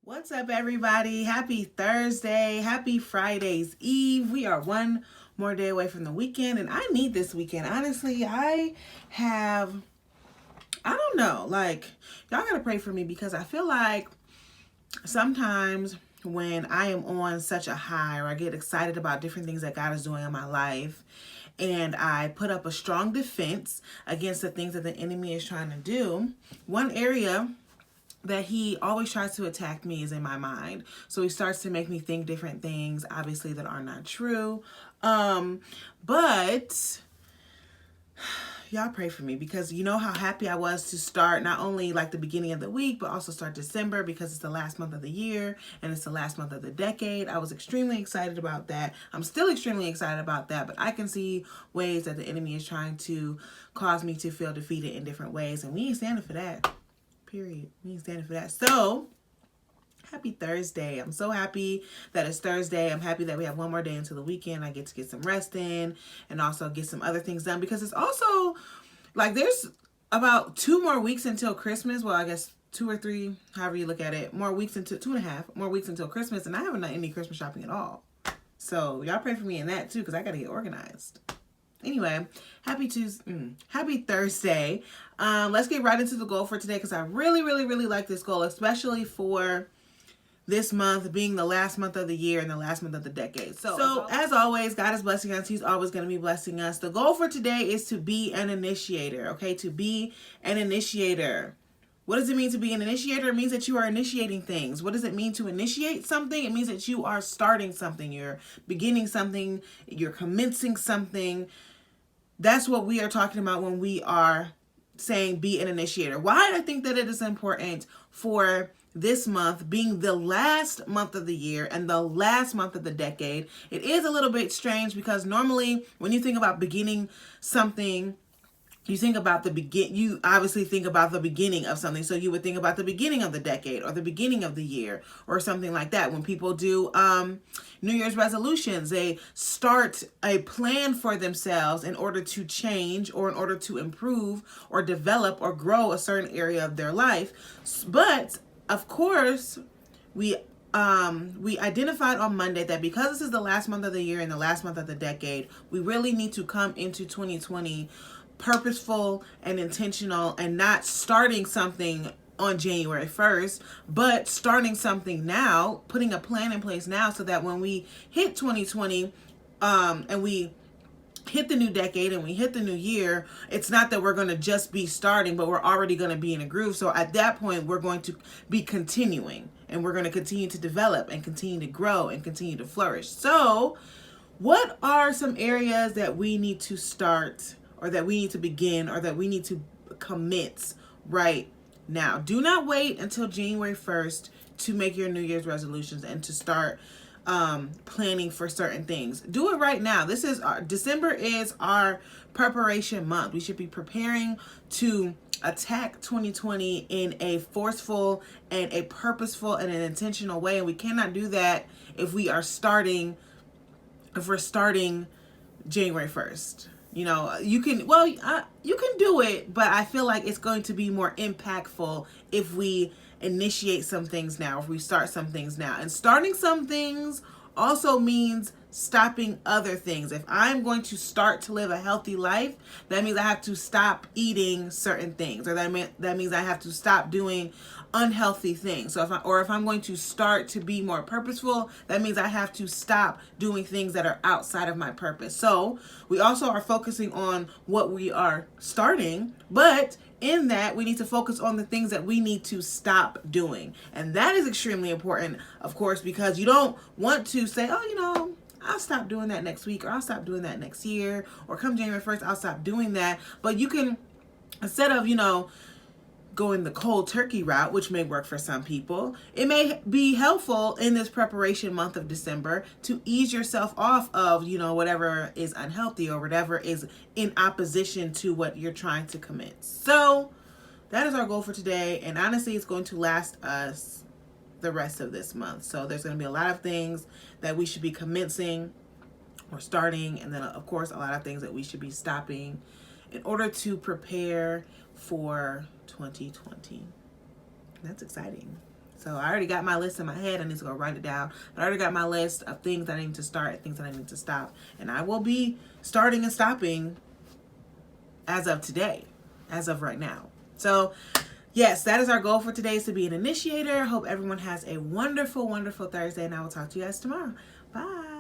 What's up, everybody? Happy Thursday. Happy Friday's Eve. We are one more day away from the weekend, and I need this weekend. Honestly, I don't know, y'all gotta pray for me because I feel like sometimes when I am on such a high or I get excited about different things that God is doing in my life, and I put up a strong defense against the things that the enemy is trying to do, one area that he always tries to attack me is in my mind. So he starts to make me think different things, obviously, that are not true. But y'all pray for me because you know how happy I was to start not only like the beginning of the week, but also start December because it's the last month of the year and it's the last month of the decade. I was extremely excited about that. I'm still extremely excited about that, but I can see ways that the enemy is trying to cause me to feel defeated in different ways, and we ain't standing for that. Period. We ain't standing for that. So, happy Thursday. I'm so happy that it's Thursday. I'm happy that we have one more day until the weekend. I get to get some rest in and also get some other things done because it's also like there's about 2 more weeks until Christmas. Well, I guess 2 or 3, however you look at it. More weeks until 2.5 more weeks until Christmas, and I haven't done any Christmas shopping at all. So, y'all pray for me in that too because I got to get organized. Anyway, happy Thursday. Let's get right into the goal for today because I really like this goal, especially for this month being the last month of the year and the last month of the decade. So as always, God is blessing us. He's always going to be blessing us. The goal for today is to be an initiator, okay? To be an initiator. What does it mean to be an initiator? It means that you are initiating things. What does it mean to initiate something? It means that you are starting something. You're beginning something. You're commencing something. That's what we are talking about when we are saying be an initiator. Why I think that it is important for this month being the last month of the year and the last month of the decade. It is a little bit strange because normally when you think about beginning something, you obviously think about the beginning of something. So you would think about the beginning of the decade or the beginning of the year or something like that. When people do New Year's resolutions, they start a plan for themselves in order to change or in order to improve or develop or grow a certain area of their life. But of course, we identified on Monday that because this is the last month of the year and the last month of the decade, we really need to come into 2020 purposeful and intentional and not starting something on January 1st, but starting something now, putting a plan in place now so that when we hit 2020 and we hit the new decade and we hit the new year, it's not that we're going to just be starting, but we're already going to be in a groove. So at that point, we're going to be continuing and we're going to continue to develop and continue to grow and continue to flourish. So what are some areas that we need to start or that we need to begin or that we need to commence right now? Do not wait until January 1st to make your New Year's resolutions and to start planning for certain things. Do it right now. December is our preparation month. We should be preparing to attack 2020 in a forceful and a purposeful and an intentional way. And we cannot do that if we're starting January 1st. You can do it, but I feel like it's going to be more impactful if we initiate some things now, if we start some things now. And starting some things also means stopping other things. If I'm going to start to live a healthy life, that means I have to stop eating certain things, or that means I have to stop doing unhealthy things. So if I'm going to start to be more purposeful, that means I have to stop doing things that are outside of my purpose. So we also are focusing on what we are starting, but in that we need to focus on the things that we need to stop doing. And that is extremely important, of course, because you don't want to say, I'll stop doing that next week, or I'll stop doing that next year, or come January 1st, I'll stop doing that. But you can, instead of, going the cold turkey route, which may work for some people, it may be helpful in this preparation month of December to ease yourself off of, whatever is unhealthy or whatever is in opposition to what you're trying to commit. So that is our goal for today. And honestly, it's going to last us the rest of this month. So there's going to be a lot of things that we should be commencing or starting. And then of course, a lot of things that we should be stopping in order to prepare for 2020. That's exciting. So I already got my list in my head. I need to go write it down. But I already got my list of things that I need to start, things that I need to stop. And I will be starting and stopping as of today, as of right now. So yes, that is our goal for today, is to be an initiator. Hope everyone has a wonderful, wonderful Thursday, and I will talk to you guys tomorrow. Bye.